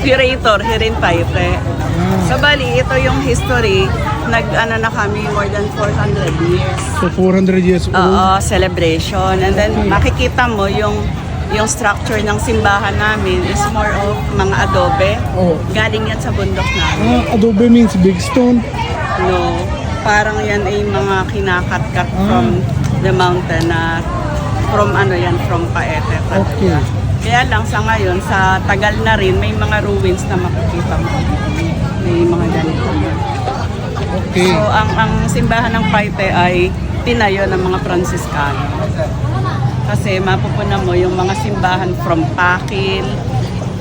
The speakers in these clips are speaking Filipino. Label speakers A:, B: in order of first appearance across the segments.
A: curator, Hirin Paite. So bali, ito yung history. Nag-ano na kami more than 400 years.
B: So 400 years old.
A: Oo, celebration. And then makikita mo yung structure ng simbahan namin is more of mga adobe.
B: Oh.
A: Galing yan sa bundok namin.
B: Adobe means big stone.
A: No, parang yan ay mga kinakat-kat from the mountain na from Paete.
B: Okay.
A: Kaya lang sa ngayon, sa tagal na rin, may mga ruins na makikita mo. May mga ganito.
B: Okay.
A: So, ang simbahan ng Paite ay tinayo ng mga Franciscano. Kasi mapupunan mo yung mga simbahan from Pakil,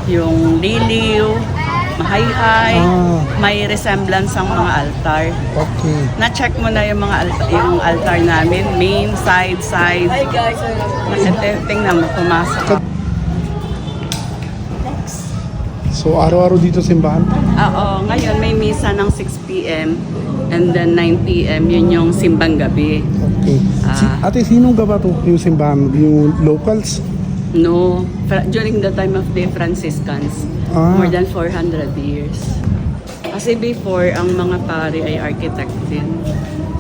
A: yung Liliw, Mahayhay, may resemblance ang mga altar.
B: Okay.
A: Na-check mo na yung mga yung altar namin, main, side. Hi guys! Kasi tingnan mo, pumasok ka.
B: So araw-araw dito simbahan?
A: Oo, ngayon may misa ng 6 p.m. and then 9 p.m. Yun yung simbang gabi.
B: Okay. Ate, sinong gaba to? Yung simbahan? Yung locals?
A: No, during the time of the Franciscans, more than 400 years. Kasi before, ang mga pari ay architect din.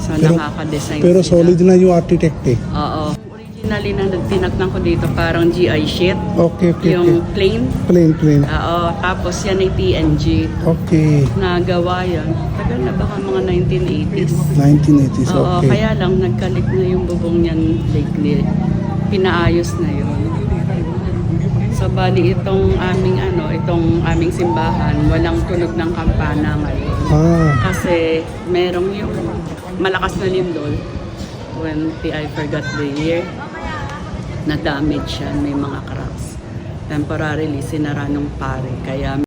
A: So nakaka-design
B: Pero
A: sila.
B: solid na yung architect eh.
A: Oo. Originally na tinatnan ko dito parang GI sheet.
B: Okay.
A: Yung plain.
B: Plain.
A: Oo. Tapos yan ay TNG.
B: Okay.
A: Nagawa yan. Tagal na baka mga 1980s.
B: 1980s,
A: Oo,
B: okay.
A: kaya lang nagkalik na yung bubong niyan lately. Pinaayos na yun. So bali itong aming simbahan, walang tunog ng kampana ngayon. Kasi merong yung malakas na lindol when I forgot the year, na damage yan, may mga cracks. Temporarily sinara nung pare, kaya